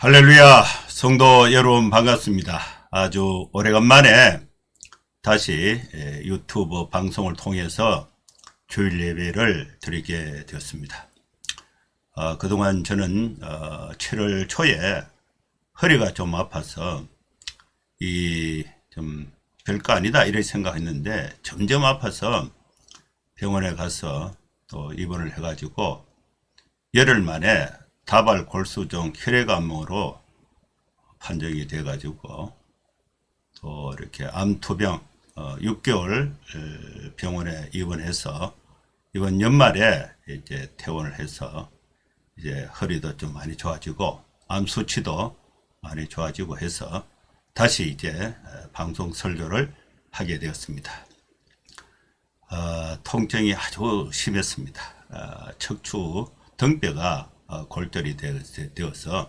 할렐루야, 성도 여러분 반갑습니다. 아주 오래간만에 다시 유튜브 방송을 통해서 주일 예배를 드리게 되었습니다. 그동안 저는 7월 초에 허리가 좀 아파서 좀 별거 아니다 이렇게 생각했는데 점점 아파서 병원에 가서 또 입원을 해가지고 열흘 만에 다발 골수종 혈액암으로 판정이 돼 가지고 또 이렇게 암투병 6개월 병원에 입원해서 이번 연말에 이제 퇴원을 해서 이제 허리도 좀 많이 좋아지고 암 수치도 많이 좋아지고 해서 다시 이제 방송 설교를 하게 되었습니다. 통증이 아주 심했습니다. 척추 등뼈가 골절이 되어서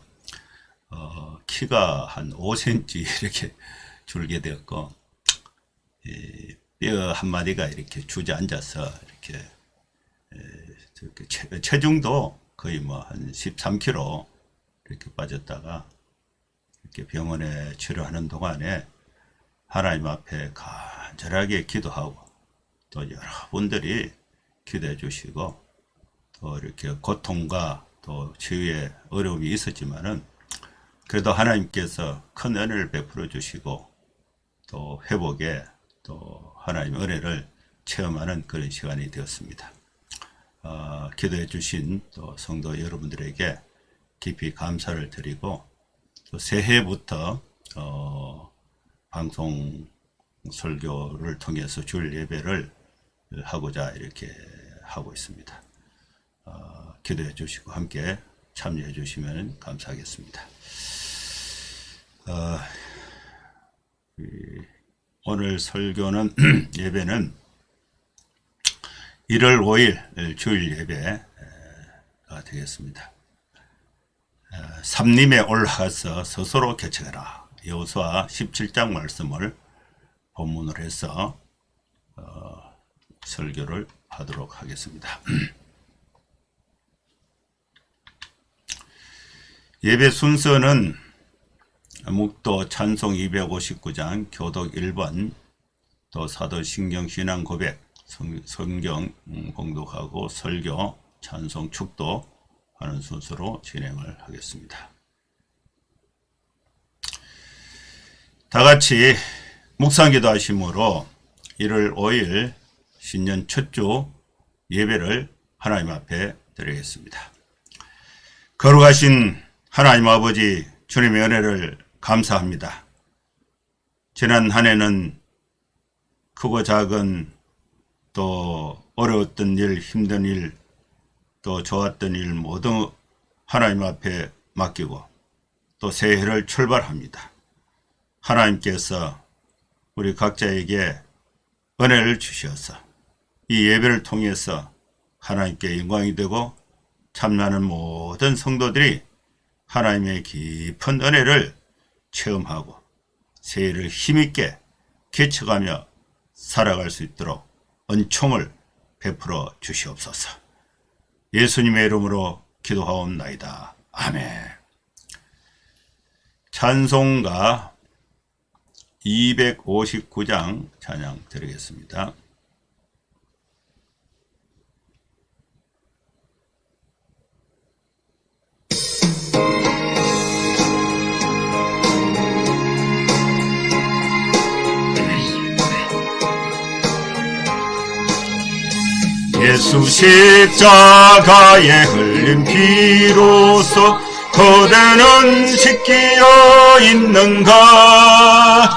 키가 한 5cm 이렇게 줄게 되었고 뼈 한 마디가 이렇게 주저앉아서 이렇게 체중도 거의 뭐 한 13kg 이렇게 빠졌다가 이렇게 병원에 치료하는 동안에 하나님 앞에 간절하게 기도하고 또 여러분들이 기도해 주시고 또 이렇게 고통과 또 치유에 어려움이 있었지만은 그래도 하나님께서 큰 은혜를 베풀어 주시고 또 회복에 또 하나님의 은혜를 체험하는 그런 시간이 되었습니다. 기도해 주신 또 성도 여러분들에게 깊이 감사를 드리고 또 새해부터 방송 설교를 통해서 주일 예배를 하고자 이렇게 하고 있습니다. 기도해 주시고 함께 참여해 주시면 감사하겠습니다. 오늘 설교는 예배는 1월 5일 주일 예배가 되겠습니다. 삼림에 올라가서 스스로 개척해라. 여호수아 17장 말씀을 본문으로 해서 설교를 하도록 하겠습니다. 예배 순서는 묵도 찬송 259장, 교독 1번, 또 사도신경 신앙 고백, 성경 봉독하고 설교, 찬송 축도 하는 순서로 진행을 하겠습니다. 다 같이 묵상기도 하심으로 1월 5일 신년 첫 주 예배를 하나님 앞에 드리겠습니다. 거룩하신 하나님 아버지 주님의 은혜를 감사합니다. 지난 한 해는 크고 작은 또 어려웠던 일, 힘든 일, 또 좋았던 일 모두 하나님 앞에 맡기고 또 새해를 출발합니다. 하나님께서 우리 각자에게 은혜를 주셔서 이 예배를 통해서 하나님께 영광이 되고 참나는 모든 성도들이 하나님의 깊은 은혜를 체험하고 새해를 힘있게 개척하며 살아갈 수 있도록 은총을 베풀어 주시옵소서. 예수님의 이름으로 기도하옵나이다. 아멘. 찬송가 259장 찬양 드리겠습니다. 예수 십자가에 흘린 피로써 그대는 씻기어 있는가.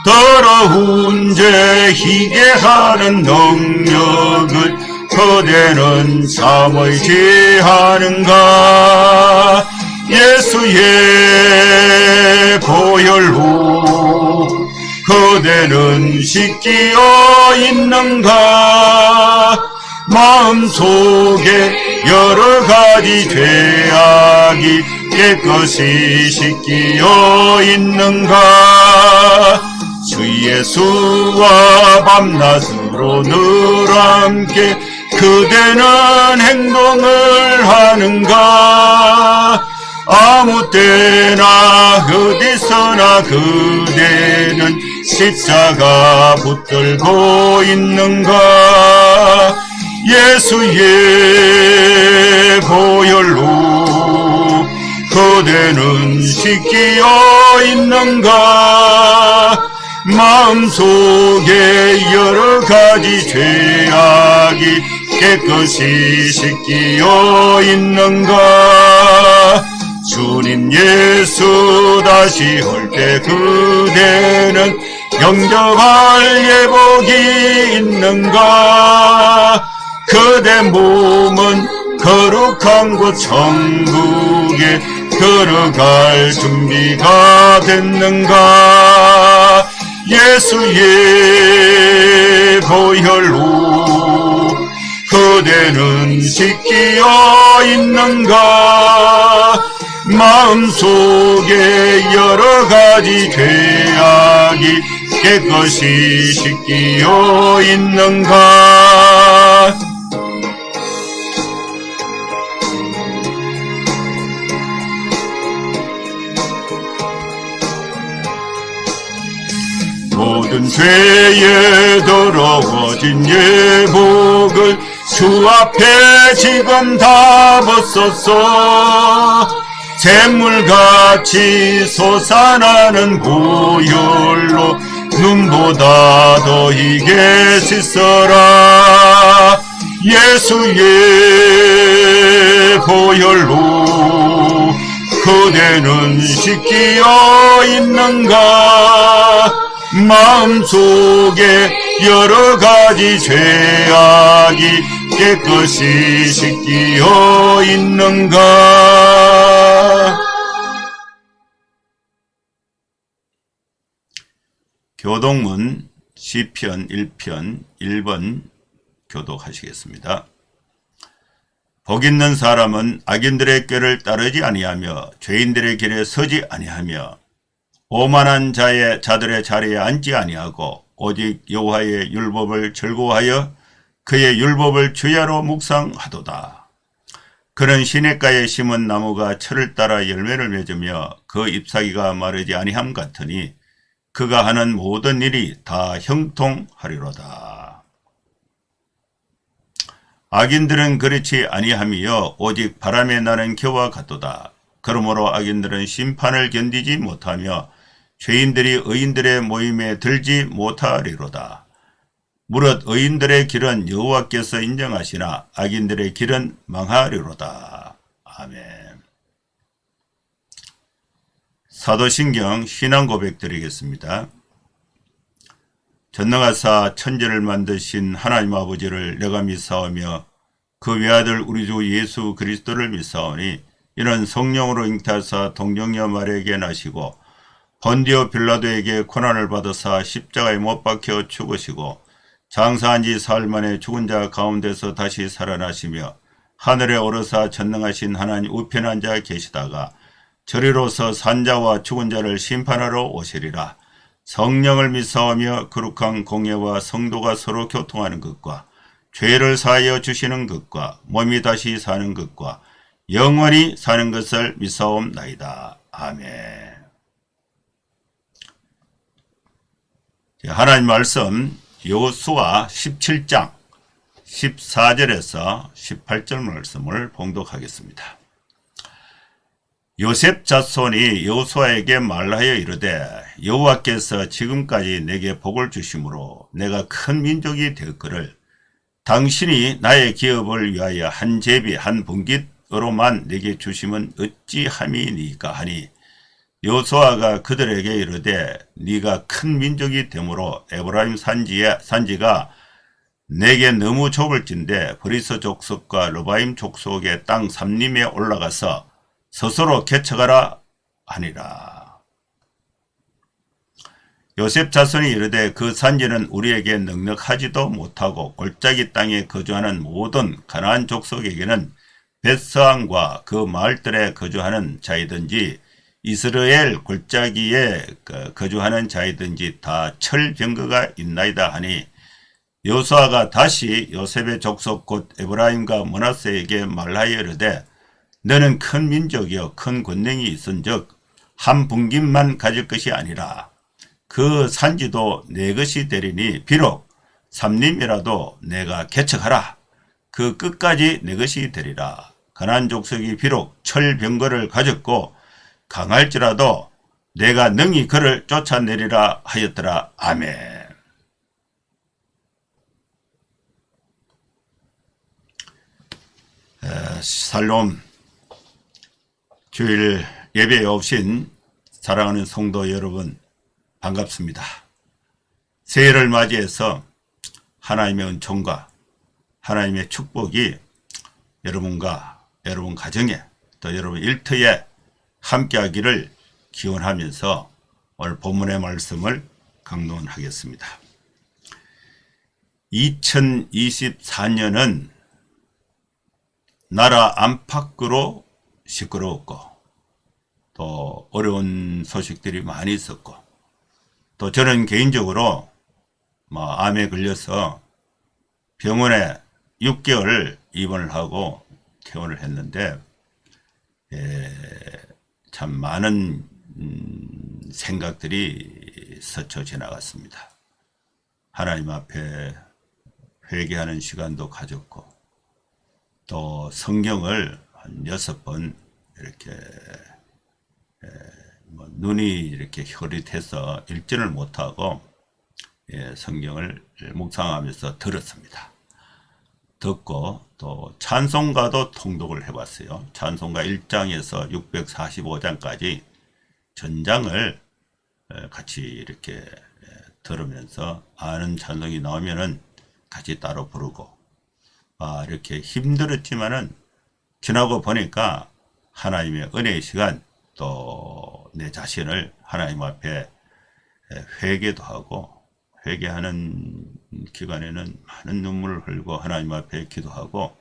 더러운 죄 희게 하는 능력을 그대는 참의 제하는가. 예수의 보혈로 그대는 씻기어 있는가. 마음속에 여러가지 죄악이 깨끗이 씻기어 있는가. 주 예수와 밤낮으로 늘 함께 그대는 행동을 하는가. 아무 아무 때나 어디서나 그대는 십자가 붙들고 있는가. 예수의 보혈로 그대는 씻기어 있는가. 마음속에 여러가지 죄악이 깨끗이 씻기어 있는가. 주님 예수 다시 올 때 그대는 영접할 예복이 있는가. 그대 몸은 거룩한 곳 천국에 들어갈 준비가 됐는가. 예수의 보혈로 그대는 씻기어 있는가. 마음속에 여러가지 죄악이 깨끗이 씻기어 있는가. 모든 죄에 더러워진 예복을 주 앞에 지금 다 벗었어. 샘물같이 솟아나는 보혈로 눈보다 더 희게 씻어라. 예수의 보혈로 그대는 씻기어 있는가. 마음속에 여러가지 죄악이 깨끗이 씻기어 있는가. 교독문 시편 1편 1번 교독하시겠습니다. 복 있는 사람은 악인들의 꾀를 따르지 아니하며 죄인들의 길에 서지 아니하며 오만한 자들의 자리에 앉지 아니하고 오직 여호와의 율법을 즐거워하여 그의 율법을 주야로 묵상하도다. 그는 시냇가에 심은 나무가 철을 따라 열매를 맺으며 그 잎사귀가 마르지 아니함 같으니 그가 하는 모든 일이 다 형통하리로다. 악인들은 그렇지 아니하며 오직 바람에 나는 겨와 같도다. 그러므로 악인들은 심판을 견디지 못하며 죄인들이 의인들의 모임에 들지 못하리로다. 무릇 의인들의 길은 여호와께서 인정하시나 악인들의 길은 망하리로다. 아멘. 사도신경 신앙고백 드리겠습니다. 전능하사 천지를 만드신 하나님 아버지를 내가 믿사오며 그 외아들 우리 주 예수 그리스도를 믿사오니 이는 성령으로 잉태하사 동정녀 마리아에게 나시고 본디오 빌라도에게 고난을 받으사 십자가에 못 박혀 죽으시고 장사한 지 사흘 만에 죽은 자 가운데서 다시 살아나시며 하늘에 오르사 전능하신 하나님 우편에 앉아 계시다가 저리로서 산자와 죽은 자를 심판하러 오시리라. 성령을 믿사오며 거룩한 공예와 성도가 서로 교통하는 것과 죄를 사하여 주시는 것과 몸이 다시 사는 것과 영원히 사는 것을 믿사옵나이다. 아멘. 하나님 말씀 여호수아 17장 14절에서 18절 말씀을 봉독하겠습니다. 요셉 자손이 여호수아에게 말하여 이르되 여호와께서 지금까지 내게 복을 주심으로 내가 큰 민족이 되었거늘 당신이 나의 기업을 위하여 한 제비 한 분깃으로만 내게 주심은 어찌함이니까 하니 여호수아가 그들에게 이르되 네가 큰 민족이 되므로 에브라임 산지가 내게 너무 좁을진대 브리스 족속과 르바임 족속의 땅 삼림에 올라가서 스스로 개척하라 하니라. 요셉 자손이 이르되 그 산지는 우리에게 넉넉하지도 못하고 골짜기 땅에 거주하는 모든 가나안 족속에게는 벳스항과 그 마을들에 거주하는 자이든지 이스라엘 골짜기에 거주하는 자이든지 다 철병거가 있나이다 하니 여호수아가 다시 요셉의 족속 곧 에브라임과 므낫세에게 말하여 이르되 너는 큰 민족이요 큰 권능이 있은즉 한 분깃만 가질 것이 아니라 그 산지도 내 것이 되리니 비록 삼림이라도 내가 개척하라. 그 끝까지 내 것이 되리라. 가나안 족속이 비록 철병거를 가졌고 강할지라도 내가 능히 그를 쫓아내리라 하였더라. 아멘. 샬롬. 주일 예배에 오신 사랑하는 성도 여러분 반갑습니다. 새해를 맞이해서 하나님의 은총과 하나님의 축복이 여러분과 여러분 가정에 또 여러분 일터에 함께하기를 기원하면서 오늘 본문의 말씀을 강론하겠습니다. 2024년은 나라 안팎으로 시끄러웠고 또 어려운 소식들이 많이 있었고 또 저는 개인적으로 암에 걸려서 병원에 6개월 입원을 하고 퇴원을 했는데 참 많은 생각들이 스쳐 지나갔습니다. 하나님 앞에 회개하는 시간도 가졌고 또 성경을 한 6번 이렇게 눈이 이렇게 흐릿해서 읽지를 못하고 성경을 묵상하면서 들었습니다. 듣고 또 찬송가도 통독을 해봤어요. 찬송가 1장에서 645장까지 전장을 같이 이렇게 들으면서 아는 찬송이 나오면은 같이 따로 부르고 이렇게 힘들었지만은 지나고 보니까 하나님의 은혜의 시간 또 내 자신을 하나님 앞에 회개도 하고 회개하는 기간에는 많은 눈물을 흘리고 하나님 앞에 기도하고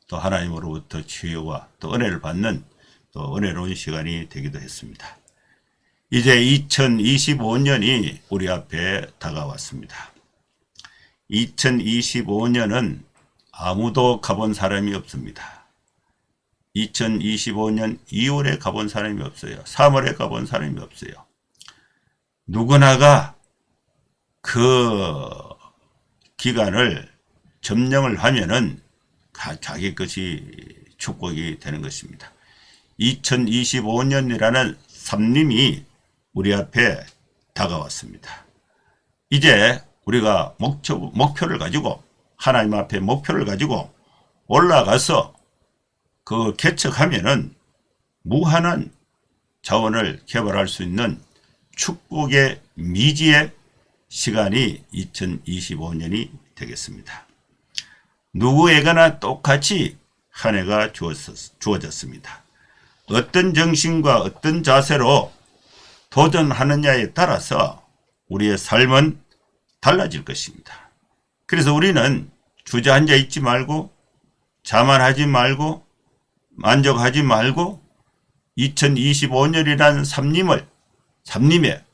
또 하나님으로부터 치유와 또 은혜를 받는 또 은혜로운 시간이 되기도 했습니다. 이제 2025년이 우리 앞에 다가왔습니다. 2025년은 아무도 가본 사람이 없습니다. 2025년 2월에 가본 사람이 없어요. 3월에 가본 사람이 없어요. 누구나가 그 기간을 점령을 하면은 자기 것이 축복이 되는 것입니다. 2025년이라는 삼림이 우리 앞에 다가왔습니다. 이제 우리가 목표를 가지고 하나님 앞에 목표를 가지고 올라가서 그 개척하면은 무한한 자원을 개발할 수 있는 축복의 미지의 시간이 2025년이 되겠습니다. 누구에게나 똑같이 한 해가 주어졌습니다. 어떤 정신과 어떤 자세로 도전하느냐에 따라서 우리의 삶은 달라질 것입니다. 그래서 우리는 주저앉아 있지 말고 자만하지 말고 만족하지 말고 2025년이라는 삼림에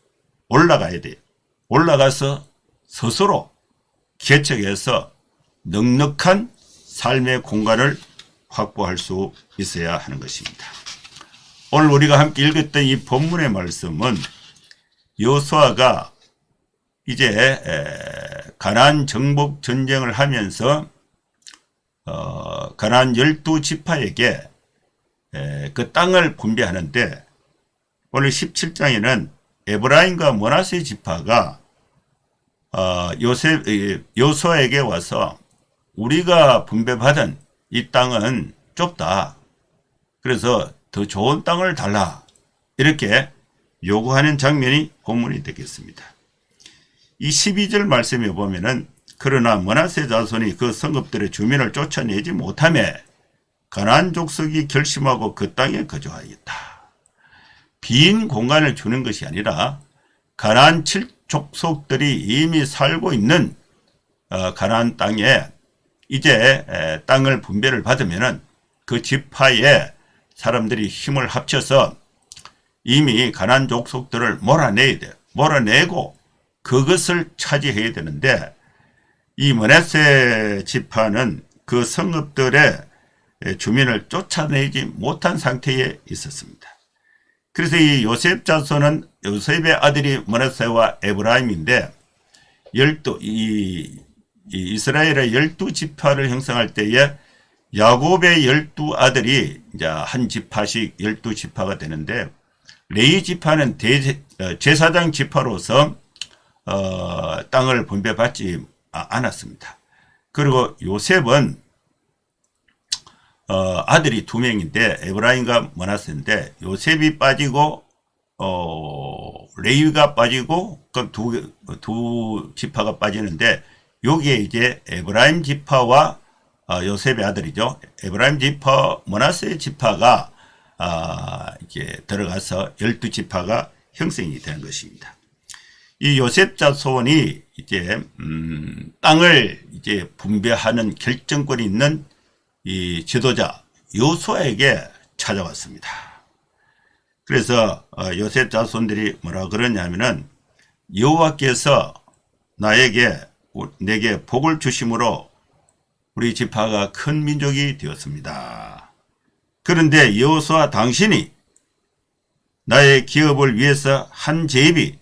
올라가야 돼요. 올라가서 스스로 개척해서 넉넉한 삶의 공간을 확보할 수 있어야 하는 것입니다. 오늘 우리가 함께 읽었던 이 본문의 말씀은 여호수아가 이제 가나안 정복 전쟁을 하면서 가나안 12지파에게 그 땅을 분배하는데 오늘 17장에는 에브라임과 므낫세 지파가 여호수아에게 와서 우리가 분배받은 이 땅은 좁다. 그래서 더 좋은 땅을 달라. 이렇게 요구하는 장면이 본문이 되겠습니다. 이 12절 말씀에 보면은 그러나 므낫세 자손이 그 성읍들의 주민을 쫓아내지 못하며 가나안 족속이 결심하고 그 땅에 거주하였다. 빈 공간을 주는 것이 아니라 가나안 7족속들이 이미 살고 있는 가나안 땅에 이제 땅을 분배를 받으면은 그 지파의 사람들이 힘을 합쳐서 이미 가나안 족속들을 몰아내야 돼요. 몰아내고 그것을 차지해야 되는데 이 므낫세 지파는 그 성읍들의 주민을 쫓아내지 못한 상태에 있었습니다. 그래서 이 요셉 자손은 요셉의 아들이 머나세와 에브라임인데 이스라엘의 12지파를 형성할 때에 야곱의 12아들이 이제 한 지파씩 12지파가 되는데 레위 지파는 제사장 지파로서 땅을 분배받지 않았습니다. 그리고 요셉은 아들이 2명인데 에브라임과 머나세인데 요셉이 빠지고 레위가 빠지고 그 두 지파가 빠지는데 여기에 이제 에브라임 지파와 요셉의 아들이죠. 에브라임 지파, 머나세 지파가 이제 들어가서 12지파가 형성이 되는 것입니다. 이 요셉 자손이 이제 땅을 이제 분배하는 결정권이 있는 이 지도자 여호수아에게 찾아왔습니다. 그래서 요셉 자손들이 뭐라 그러냐면은 여호와께서 내게 복을 주심으로 우리 지파가 큰 민족이 되었습니다. 그런데 여호수아 당신이 나의 기업을 위해서 한 제비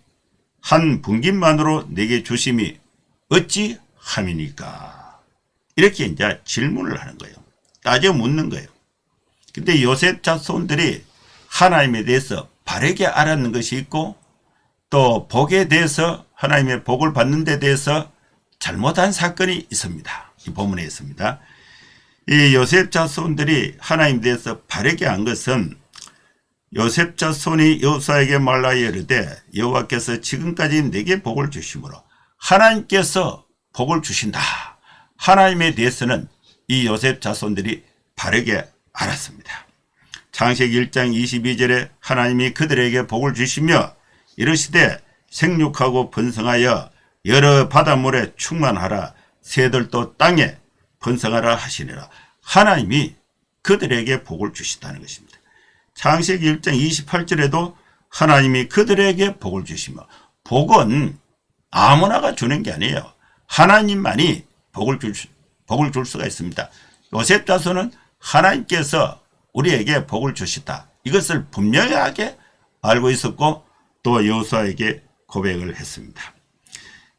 한 분깃만으로 내게 주심이 어찌 함이니까. 이렇게 이제 질문을 하는 거예요. 따져 묻는 거예요. 근데 요셉 자손들이 하나님에 대해서 바르게 알았는 것이 있고 또 복에 대해서 하나님의 복을 받는 데 대해서 잘못한 사건이 있습니다. 이 본문에 있습니다. 이 요셉 자손들이 하나님에 대해서 바르게 안 것은 요셉 자손이 여호수아에게 말하여 이르되 여호와께서 지금까지 내게 복을 주심으로 하나님께서 복을 주신다. 하나님에 대해서는 이 요셉 자손들이 바르게 알았습니다. 창세기 1장 22절에 하나님이 그들에게 복을 주시며 이르시되 생육하고 번성하여 여러 바닷물에 충만하라 새들도 땅에 번성하라 하시니라. 하나님이 그들에게 복을 주신다는 것입니다. 창세기 1장 28절에도 하나님이 그들에게 복을 주시며 복은 아무나가 주는 게 아니에요. 하나님만이 복을 줄 수가 있습니다. 요셉 자손은 하나님께서 우리에게 복을 주시다. 이것을 분명하게 알고 있었고 또 여호수아에게 고백을 했습니다.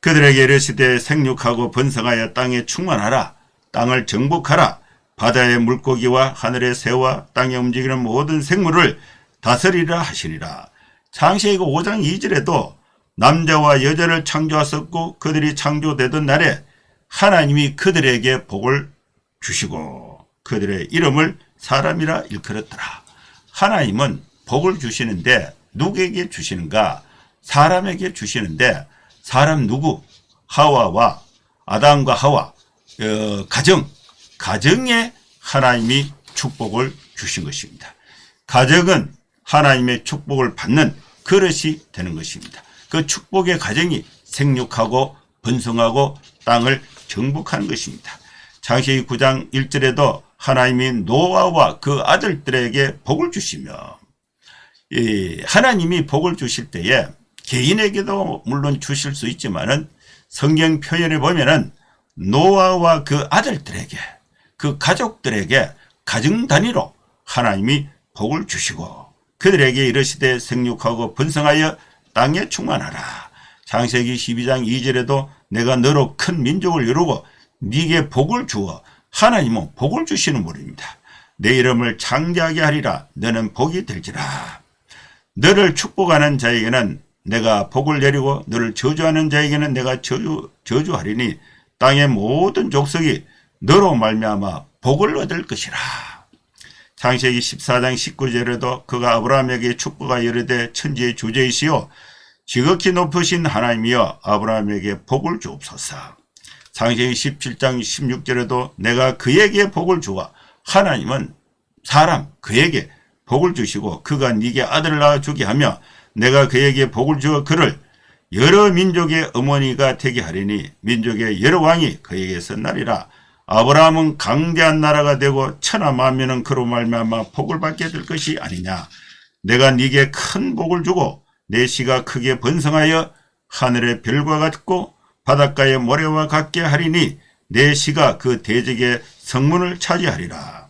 그들에게 이르시되 생육하고 번성하여 땅에 충만하라. 땅을 정복하라. 바다의 물고기와 하늘의 새와 땅에 움직이는 모든 생물을 다스리라 하시니라. 창세기 5장 2절에도 남자와 여자를 창조하셨고 그들이 창조되던 날에 하나님이 그들에게 복을 주시고 그들의 이름을 사람이라 일컬었더라. 하나님은 복을 주시는데 누구에게 주시는가? 사람에게 주시는데 사람 누구? 하와와 아담과 하와 가정에 하나님이 축복을 주신 것입니다. 가정은 하나님의 축복을 받는 그릇이 되는 것입니다. 그 축복의 가정이 생육하고 번성하고 땅을 정복하는 것입니다. 창세기 9장 1절에도 하나님이 노아와 그 아들들에게 복을 주시며 하나님이 복을 주실 때에 개인에게도 물론 주실 수 있지만은 성경 표현에 보면은 노아와 그 아들들에게 그 가족들에게 가정 단위로 하나님이 복을 주시고 그들에게 이르시되 생육하고 번성하여 땅에 충만하라. 창세기 12장 2절에도 내가 너로 큰 민족을 이루고 네게 복을 주어 하나님은 복을 주시는 분입니다. 내 이름을 창대하게 하리라. 너는 복이 될지라. 너를 축복하는 자에게는 내가 복을 내리고 너를 저주하는 자에게는 내가 저주하리니 땅의 모든 족속이 너로 말미암아 복을 얻을 것이라. 창세기 14장 19절에도 그가 아브라함에게 축복하여 이르되 천지의 주제이시오 지극히 높으신 하나님이여 아브라함에게 복을 주옵소서. 창세기 17장 16절에도 내가 그에게 복을 주어 하나님은 사람 그에게 복을 주시고 그가 네게 아들을 낳아주게 하며 내가 그에게 복을 주어 그를 여러 민족의 어머니가 되게 하리니 민족의 여러 왕이 그에게서 나리라. 아브라함은 강대한 나라가 되고 천하 만민은 그로 말미암아 복을 받게 될 것이 아니냐. 내가 네게 큰 복을 주고 내 씨가 크게 번성하여 하늘의 별과 같고 바닷가의 모래와 같게 하리니 내 씨가 그 대적의 성문을 차지하리라.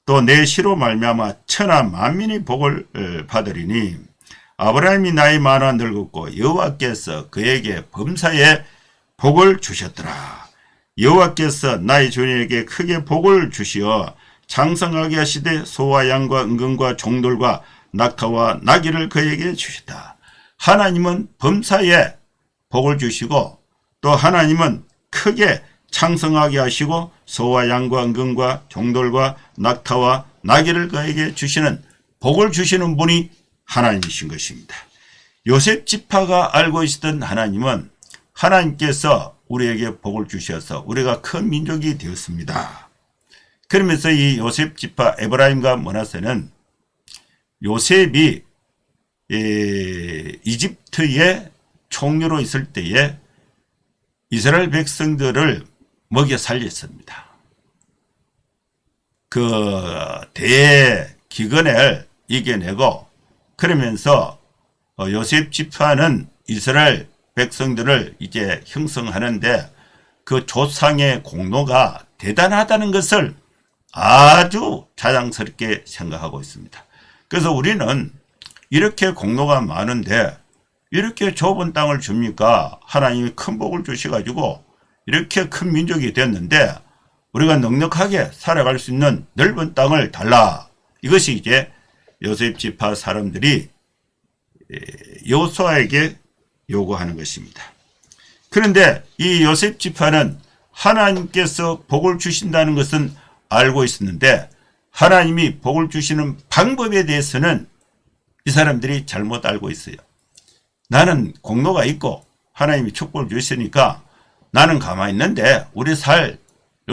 또 내 시로 말미암아 천하 만민이 복을 받으리니 아브라함이 나이 많아 늙었고 여호와께서 그에게 범사에 복을 주셨더라. 여호와께서 나의 주인에게 크게 복을 주시어 장성하게 하시되 소와 양과 은금과 종들과 낙타와 나귀를 그에게 주셨다. 하나님은 범사에 복을 주시고 또 하나님은 크게 창성하게 하시고 소와 양과 은금과 종들과 낙타와 나귀를 그에게 주시는 복을 주시는 분이 하나님이신 것입니다. 요셉 지파가 알고 있었던 하나님은 하나님께서 우리에게 복을 주셔서 우리가 큰 민족이 되었습니다. 그러면서 이 요셉 지파 에브라임과 므낫세는 요셉이 이집트의 총리로 있을 때에 이스라엘 백성들을 먹여 살렸습니다. 그 대기근을 이겨내고 그러면서 요셉 지파는 이스라엘 백성들을 이제 형성하는데 그 조상의 공로가 대단하다는 것을 아주 자랑스럽게 생각하고 있습니다. 그래서 우리는 이렇게 공로가 많은데 이렇게 좁은 땅을 줍니까? 하나님이 큰 복을 주셔가지고 이렇게 큰 민족이 됐는데 우리가 넉넉하게 살아갈 수 있는 넓은 땅을 달라. 이것이 이제 요셉 지파 사람들이 여호수아에게 요구하는 것입니다. 그런데 이 요셉 지파는 하나님께서 복을 주신다는 것은 알고 있었는데 하나님이 복을 주시는 방법에 대해서는 이 사람들이 잘못 알고 있어요. 나는 공로가 있고 하나님이 축복을 주시니까 나는 가만히 있는데 우리 살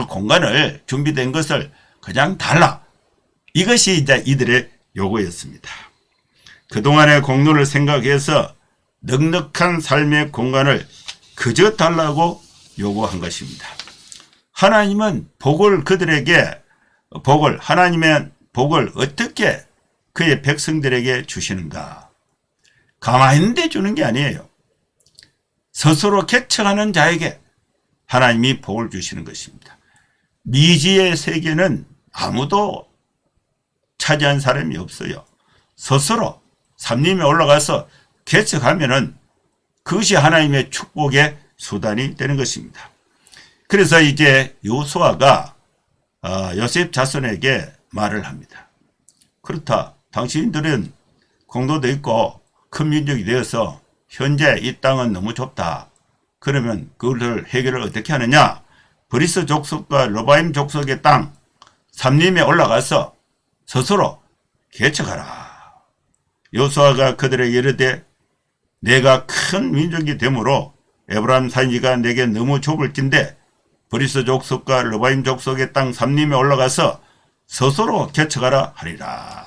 공간을 준비된 것을 그냥 달라. 이것이 이제 이들의 요구였습니다. 그동안의 공로를 생각해서 넉넉한 삶의 공간을 그저 달라고 요구한 것입니다. 하나님은 복을 그들에게 하나님의 복을 어떻게 그의 백성들에게 주시는가? 가만히 있는데 주는 게 아니에요. 스스로 개척하는 자에게 하나님이 복을 주시는 것입니다. 미지의 세계는 아무도 차지한 사람이 없어요. 스스로 삼림에 올라가서 개척하면은 그것이 하나님의 축복의 수단이 되는 것입니다. 그래서 이제 여호수아가 요셉 자손에게 말을 합니다. 그렇다. 당신들은 공로도 있고 큰 민족이 되어서 현재 이 땅은 너무 좁다. 그러면 그것을 해결을 어떻게 하느냐? 브리스 족속과 로바임 족속의 땅 삼림에 올라가서 스스로 개척하라. 여호수아가 그들에게 이르되 내가 큰 민족이 되므로 에브라임 산지가 내게 너무 좁을진데 브리스 족속과 로바임 족속의 땅 삼림에 올라가서 스스로 개척하라 하리라.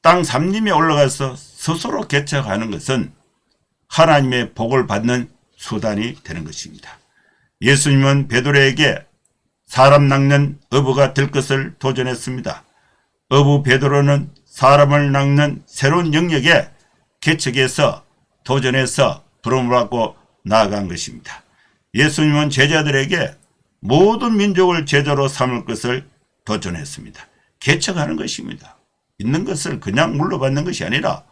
땅 삼림에 올라가서 스스로 개척하는 것은 하나님의 복을 받는 수단이 되는 것입니다. 예수님은 베드로에게 사람 낚는 어부가 될 것을 도전했습니다. 어부 베드로는 사람을 낚는 새로운 영역에 개척해서 도전해서 부름을 받고 나아간 것입니다. 예수님은 제자들에게 모든 민족을 제자로 삼을 것을 도전했습니다. 개척하는 것입니다. 있는 것을 그냥 물러받는 것이 아니라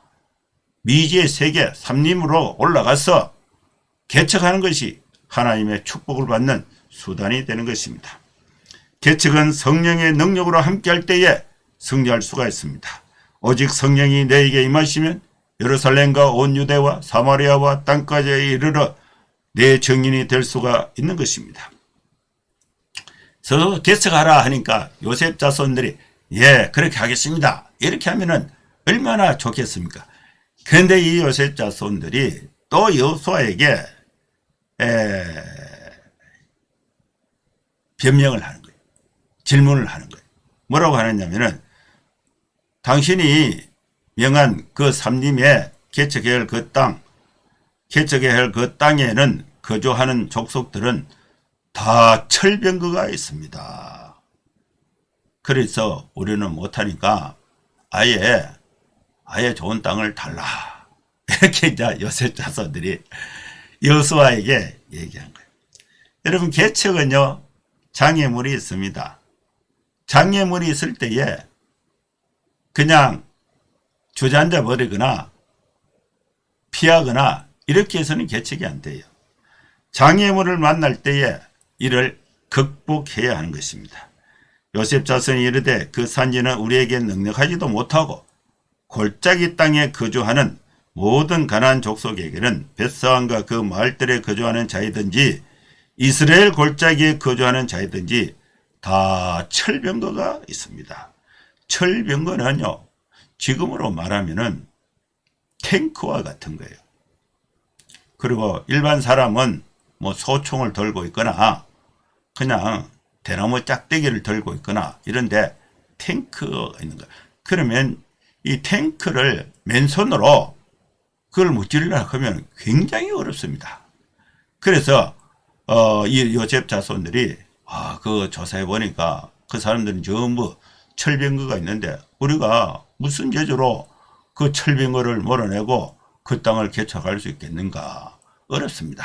미지의 세계 삼림으로 올라가서 개척하는 것이 하나님의 축복을 받는 수단이 되는 것입니다. 개척은 성령의 능력으로 함께할 때에 승리할 수가 있습니다. 오직 성령이 너에게 임하시면 예루살렘과 온 유대와 사마리아와 땅까지 이르러 내 증인이 될 수가 있는 것입니다. 서로 개척하라 하니까 요셉 자손들이 예 그렇게 하겠습니다. 이렇게 하면은 얼마나 좋겠습니까? 그런데 이 요셉 자손들이 또 여호수아에게 변명을 하는 거예요. 질문을 하는 거예요. 뭐라고 하느냐면은 당신이 명한 그 삼림에 개척해야 할 그 땅, 개척해야 할 그 땅에는 거주하는 족속들은 다 철병거가 있습니다. 그래서 우리는 못하니까 아예 좋은 땅을 달라. 이렇게 이제 요셉 자손들이 여호수아에게 얘기한 거예요. 여러분 개척은요 장애물이 있습니다. 장애물이 있을 때에 그냥 주저앉아 버리거나 피하거나 이렇게 해서는 개척이 안 돼요. 장애물을 만날 때에 이를 극복해야 하는 것입니다. 요셉 자손이 이르되 그 산지는 우리에게 넉넉하지도 못하고 골짜기 땅에 거주하는 모든 가나안 족속에게는 벳사안과 그 마을들에 거주하는 자이든지 이스라엘 골짜기에 거주하는 자이든지 다 철병거가 있습니다. 철병거는요, 지금으로 말하면은 탱크와 같은 거예요. 그리고 일반 사람은 뭐 소총을 들고 있거나 그냥 대나무 짝대기를 들고 있거나 이런데 탱크가 있는 거예요. 그러면 이 탱크를 맨손으로 그걸 무찌르려고 하면 굉장히 어렵습니다. 그래서 이 요셉 자손들이 그 조사해 보니까 그 사람들은 전부 철병거가 있는데 우리가 무슨 재주로 그 철병거를 몰아내고 그 땅을 개척할 수 있겠는가? 어렵습니다.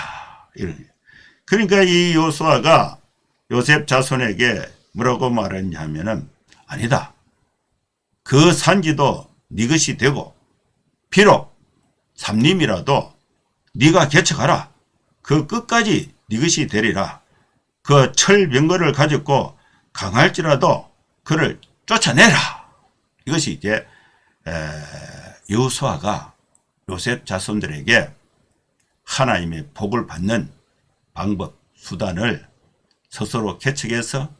그러니까 이 요수아가 요셉 자손에게 뭐라고 말했냐면은 아니다. 그 산지도 네 것이 되고 비록 삼림이라도 네가 개척하라. 그 끝까지 네 것이 되리라. 그 철병거를 가졌고 강할지라도 그를 쫓아내라. 이것이 이제 여호수아가 요셉 자손들에게 하나님의 복을 받는 방법, 수단을 스스로 개척해서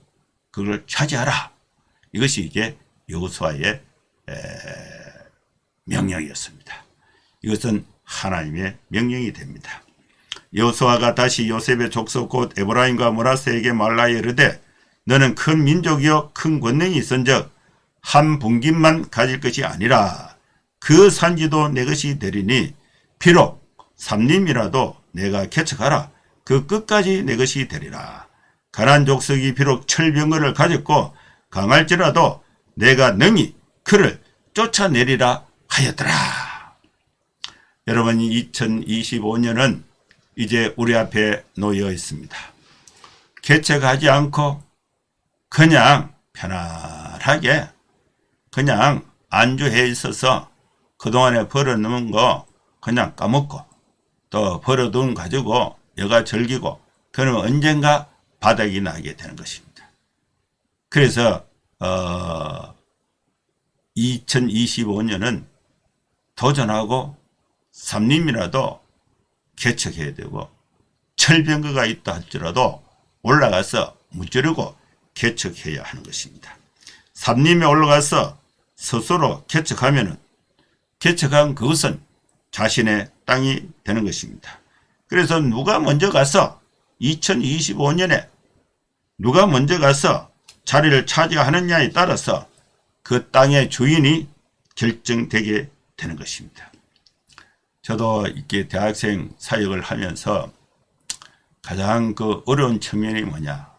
그걸 차지하라. 이것이 이제 여호수아의 명령이었습니다. 이것은 하나님의 명령이 됩니다. 여호수아가 다시 요셉의 족속 곧 에브라임과 므낫세에게 말하여 이르되 너는 큰 민족이요 큰 권능이 있은즉 한 분깃만 가질 것이 아니라 그 산지도 내 것이 되리니 비록 삼림이라도 내가 개척하라. 그 끝까지 내 것이 되리라. 가나안 족속이 비록 철병거를 가졌고 강할지라도 내가 능히 그를 쫓아내리라 하였더라. 여러분, 2025년은 이제 우리 앞에 놓여 있습니다. 개척하지 않고 그냥 편안하게 그냥 안주해 있어서 그동안에 벌어놓은 거 그냥 까먹고 또 벌어둔 가지고 여가 즐기고 그러면 언젠가 바닥이 나게 되는 것입니다. 그래서 2025년은 도전하고 삼림이라도 개척해야 되고 철병거가 있다 할지라도 올라가서 무찌르고 개척해야 하는 것입니다. 삼림에 올라가서 스스로 개척하면은 개척한 그것은 자신의 땅이 되는 것입니다. 그래서 누가 먼저 가서 2025년에 누가 먼저 가서 자리를 차지하느냐에 따라서 그 땅의 주인이 결정되게 되는 것입니다. 저도 이렇게 대학생 사역을 하면서 가장 그 어려운 측면이 뭐냐.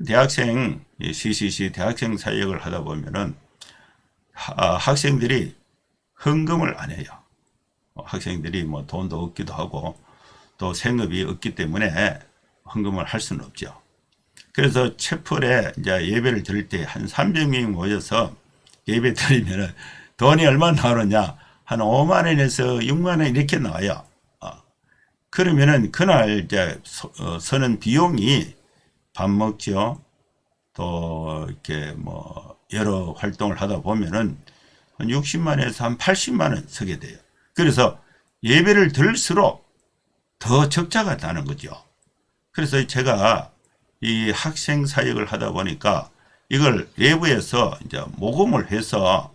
대학생, CCC 대학생 사역을 하다 보면은 학생들이 헌금을 안 해요. 학생들이 뭐 돈도 없기도 하고 또 생업이 없기 때문에 헌금을 할 수는 없죠. 그래서 채플에 이제 예배를 드릴 때 한 300명이 모여서 예배 드리면은 돈이 얼마나 나오느냐. 한 5만 원에서 6만 원 이렇게 나와요. 그러면은 그날 이제 서는 비용이 밥 먹죠. 또 이렇게 뭐 여러 활동을 하다 보면은 한 60만에서 한 80만 원 서게 돼요. 그래서 예배를 들을수록 더 적자가 나는 거죠. 그래서 제가 이 학생 사역을 하다 보니까 이걸 내부에서 이제 모금을 해서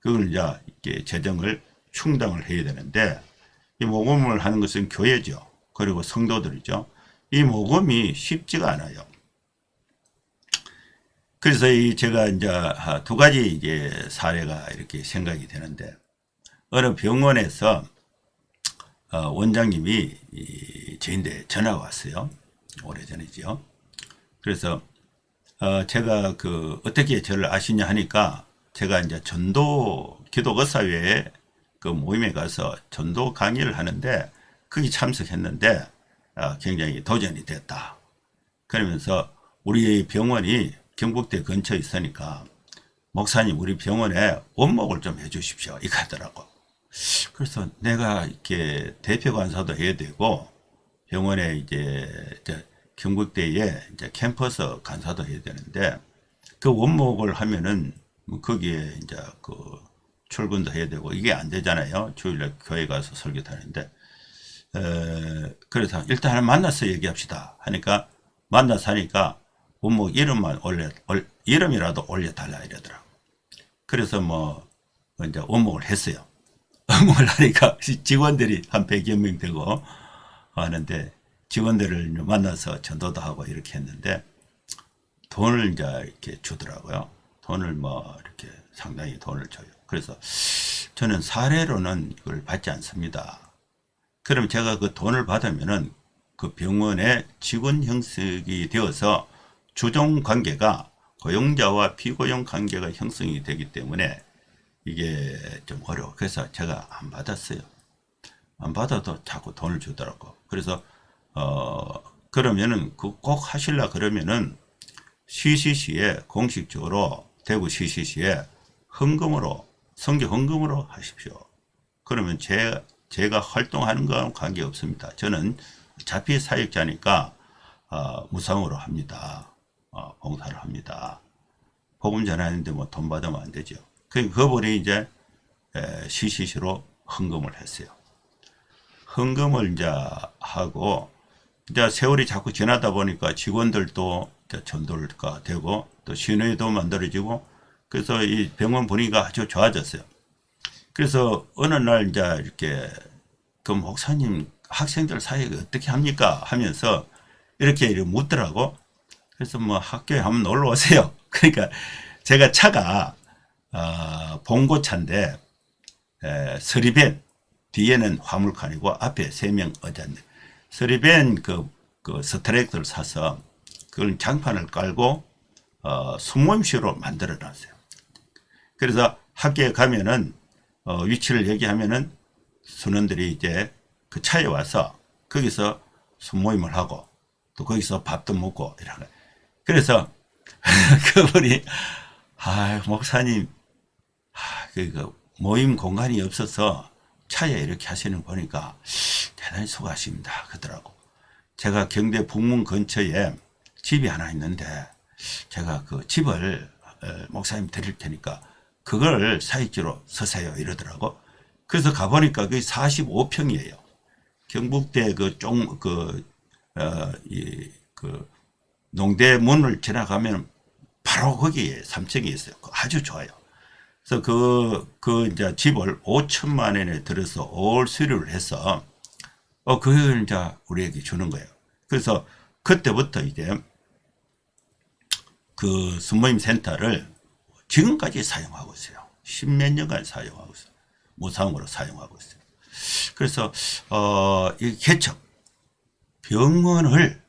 그걸 이제 이렇게 재정을 충당을 해야 되는데 이 모금을 하는 것은 교회죠. 그리고 성도들이죠. 이 모금이 쉽지가 않아요. 그래서 제가 이제 두 가지 이제 사례가 이렇게 생각이 되는데 어느 병원에서 원장님이 저인데 전화가 왔어요. 오래전이죠. 그래서 제가 어떻게 저를 아시냐 하니까 제가 이제 전도 기독의사회에 그 모임에 가서 전도 강의를 하는데 거기 참석했는데 굉장히 도전이 됐다. 그러면서 우리 병원이 경북대 근처에 있으니까 목사님 우리 병원에 원목을 좀 해주십시오 이거 하더라고. 그래서 내가 이렇게 대표 간사도 해야 되고 병원에 이제 경북대에 이제 캠퍼스 간사도 해야 되는데 그 원목을 하면은 거기에 이제 그 출근도 해야 되고 이게 안 되잖아요. 주일날 교회 가서 설교 하는데 그래서 일단 만나서 얘기합시다 하니까 만나서 하니까 원목 이름만 이름이라도 올려달라 이러더라고. 그래서 뭐 이제 원목을 했어요. 원목을 하니까 직원들이 한 100여 명 되고 하는데 직원들을 만나서 전도도 하고 이렇게 했는데 돈을 이제 이렇게 주더라고요. 돈을 뭐 이렇게 상당히 돈을 줘요. 그래서 저는 사례로는 이걸 받지 않습니다. 그럼 제가 그 돈을 받으면은 그 병원의 직원 형식이 되어서 주종 관계가 고용자와 비고용 관계가 형성이 되기 때문에 이게 좀 어려워. 그래서 제가 안 받았어요. 안 받아도 자꾸 돈을 주더라고. 그래서 그러면은 그 꼭 하실라 그러면은 CCC에 공식적으로 대구 CCC에 헌금으로 선교 헌금으로 하십시오. 그러면 제가 활동하는 건 관계 없습니다. 저는 자피 사역자니까 무상으로 합니다. 봉사를 합니다. 복음 전하는데 뭐 돈 받으면 안 되죠. 그분이 이제 CCC로 헌금을 했어요. 헌금을 이제 하고 이제 세월이 자꾸 지나다 보니까 직원들도 전도가 되고 또 신의도 만들어지고 그래서 이 병원 분위기가 아주 좋아졌어요. 그래서 어느 날 이제 이렇게 그 목사님 학생들 사이에 어떻게 합니까 하면서 이렇게 묻더라고. 그래서 뭐 학교에 한번 놀러 오세요. 그러니까 제가 차가 봉고차인데 서리밴 뒤에는 화물칸이고 앞에 3명 의자인데 서리밴 그 스트레이트를 사서 그걸 장판을 깔고 숨모임실로 만들어 놨어요. 그래서 학교에 가면은 위치를 얘기하면은 선원들이 이제 그 차에 와서 거기서 숨모임을 하고 또 거기서 밥도 먹고 이런 거. 그래서 그분이 목사님 그 모임 공간이 없어서 차에 이렇게 하시는 거 보니까 대단히 수고하십니다 그러더라고. 제가 경대 북문 근처에 집이 하나 있는데 제가 그 집을 목사님 드릴 테니까 그걸 사익지로 서세요 이러더라고. 그래서 가보니까 그게 45평이에요. 경북대 농대문을 지나가면 바로 거기에 3층이 있어요. 아주 좋아요. 그래서 그 이제 집을 5천만 원에 들어서 올 수리를 해서 그걸 이제 우리에게 주는 거예요. 그래서 그때부터 이제 그 순모임 센터를 지금까지 사용하고 있어요. 10몇 년간 사용하고 있어요. 무상으로 사용하고 있어요. 그래서 이 개척 병원을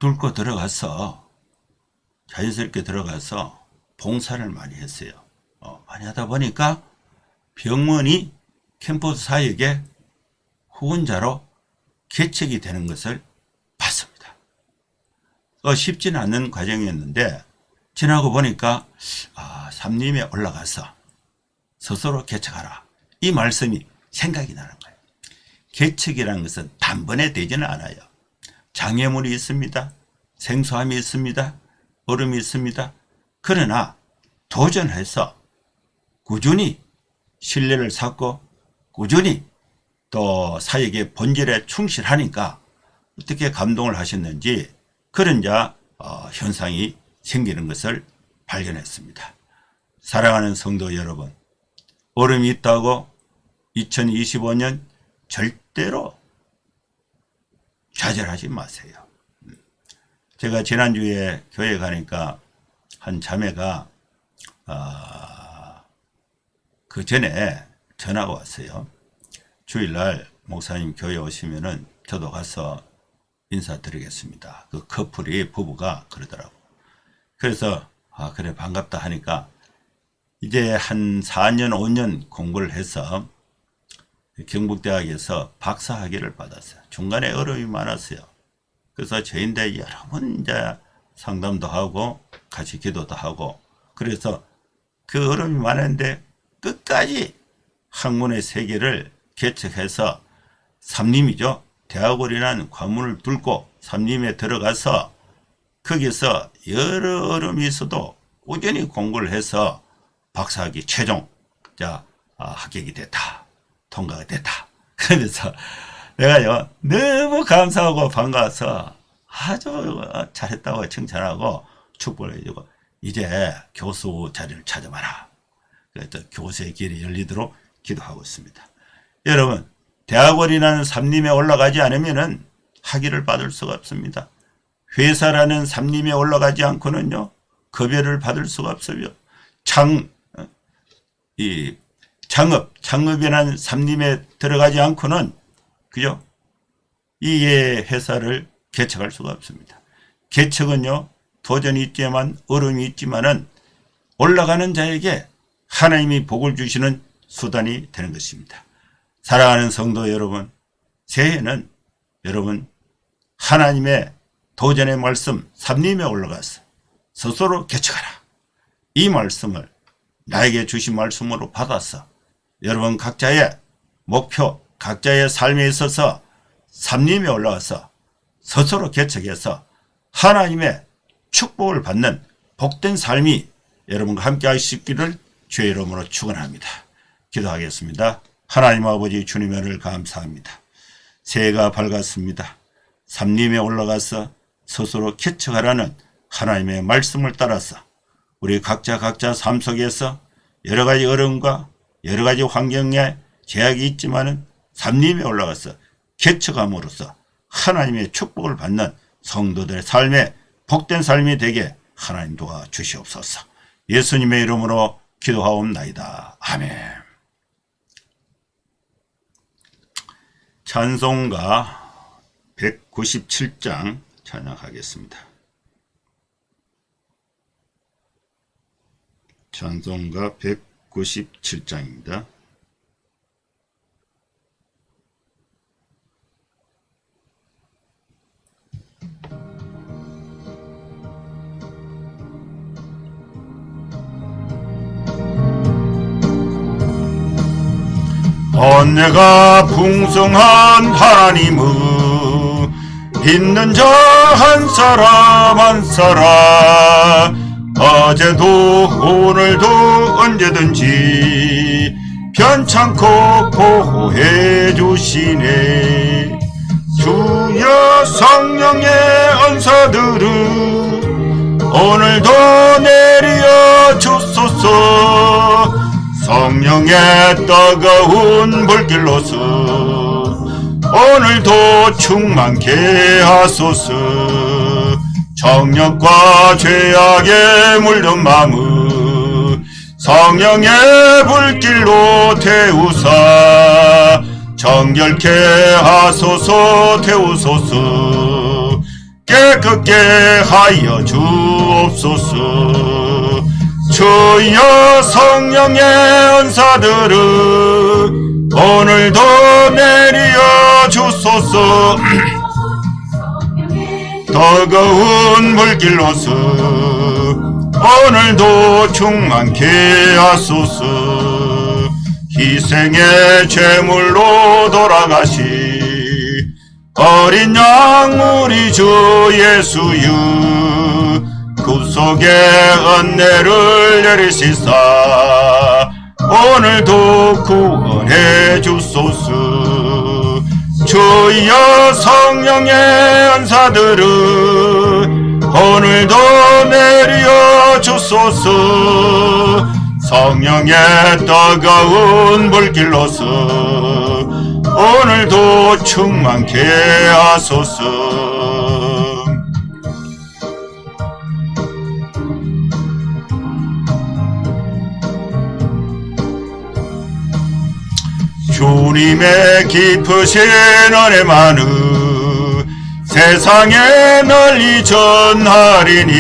뚫고 들어가서 자연스럽게 들어가서 봉사를 많이 했어요. 많이 하다 보니까 병원이 캠퍼스 사역의 후원자로 개척이 되는 것을 봤습니다. 쉽지는 않는 과정이었는데 지나고 보니까 삼림에 올라가서 스스로 개척하라. 이 말씀이 생각이 나는 거예요. 개척이라는 것은 단번에 되지는 않아요. 장애물이 있습니다. 생소함이 있습니다. 어려움이 있습니다. 그러나 도전해서 꾸준히 신뢰를 쌓고 꾸준히 또 사역의 본질에 충실하니까 어떻게 감동을 하셨는지 그런 현상이 생기는 것을 발견했습니다. 사랑하는 성도 여러분, 어려움이 있다고 2025년 절대로 좌절하지 마세요. 제가 지난주에 교회 가니까 한 자매가 그 전에 전화가 왔어요. 주일날 목사님 교회 오시면은 저도 가서 인사드리겠습니다. 그 커플이 부부가 그러더라고. 그래서 그래 반갑다 하니까 이제 한 4년 5년 공부를 해서 경북대학에서 박사학위를 받았어요. 중간에 어려움이 많았어요. 그래서 저인데 여러 번 이제 상담도 하고 같이 기도도 하고, 그래서 그 어려움이 많은데 끝까지 학문의 세계를 개척해서 삼림이죠. 대학원이라는 관문을 뚫고 삼림에 들어가서 거기서 여러 어려움이 있어도 꾸준히 공부를 해서 박사학위 최종 합격이 됐다. 통과가 됐다. 그러면서 내가요 너무 감사하고 반가워서 아주 잘했다고 칭찬하고 축복을 해주고, 이제 교수 자리를 찾아봐라. 그래서 교수의 길이 열리도록 기도하고 있습니다. 여러분, 대학원이라는 삼림에 올라가지 않으면은 학위를 받을 수가 없습니다. 회사라는 삼림에 올라가지 않고는요 급여를 받을 수가 없어요. 창업이라는 삼림에 들어가지 않고는 그죠? 이 회사를 개척할 수가 없습니다. 개척은요 도전이 있지만 어려움이 있지만은 올라가는 자에게 하나님이 복을 주시는 수단이 되는 것입니다. 사랑하는 성도 여러분, 새해는 여러분 하나님의 도전의 말씀 삼림에 올라가서 스스로 개척하라. 이 말씀을 나에게 주신 말씀으로 받아서 여러분 각자의 목표, 각자의 삶에 있어서 삼림에 올라와서 스스로 개척해서 하나님의 축복을 받는 복된 삶이 여러분과 함께 하시기를 주의 이름으로 축원합니다. 기도하겠습니다. 하나님 아버지 주님의 은혜를 감사합니다. 새해가 밝았습니다. 삼림에 올라가서 스스로 개척하라는 하나님의 말씀을 따라서 우리 각자 삶 속에서 여러 가지 어려움과 여러 가지 환경에 제약이 있지만은 삼림에 올라가서 개척함으로써 하나님의 축복을 받는 성도들의 삶에 복된 삶이 되게 하나님 도와주시옵소서. 예수님의 이름으로 기도하옵나이다. 아멘. 찬송가 197장 찬양하겠습니다. 찬송가 197장입니다. 언내가 풍성한 하나님은 있는 자 한 사람 한 사람, 어제도 오늘도 언제든지 편찮고 보호해 주시네. 주여 성령의 은사들은 오늘도 내려 주소서. 성령의 뜨거운 불길로서 오늘도 충만케 하소서. 정욕과 죄악에 물든 마음을 성령의 불길로 태우사 정결케 하소서. 태우소서. 깨끗게 하여 주옵소서. 주여 성령의 은사들을 오늘도 내려 주소서. 뜨거운 불길로서 오늘도 충만케 하소서. 희생의 제물로 돌아가시 어린 양 우리 주 예수유 구속의 은혜를 내리시사 오늘도 구원해 주소서. 주여 성령의 은사들을 오늘도 내려 주소서. 성령의 뜨거운 불길로서 오늘도 충만케 하소서. 주님의 깊으신 은혜만은 세상에 널리 전하리니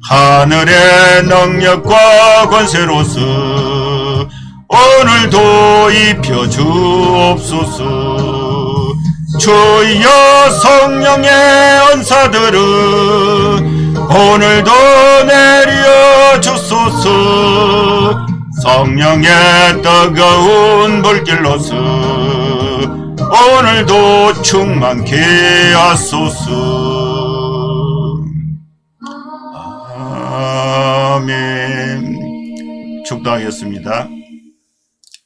하늘의 능력과 권세로서 오늘도 입혀 주옵소서. 주여 성령의 은사들은 오늘도 내려 주소서. 성령의 뜨거운 불길로서 오늘도 충만케 하소서. 아멘. 축도하겠습니다.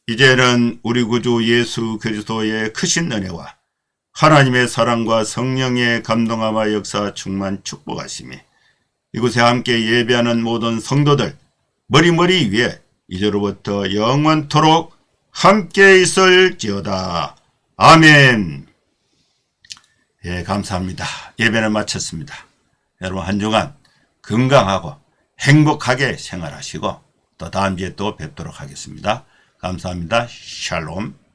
이제는 우리 구주 예수 그리스도의 크신 은혜와 하나님의 사랑과 성령의 감동함과 역사 충만 축복하심이 이곳에 함께 예배하는 모든 성도들 머리머리 위에 이제로부터 영원토록 함께 있을지어다. 아멘. 예, 감사합니다. 예배는 마쳤습니다. 여러분 한 주간 건강하고 행복하게 생활하시고 또 다음 주에 또 뵙도록 하겠습니다. 감사합니다. 샬롬.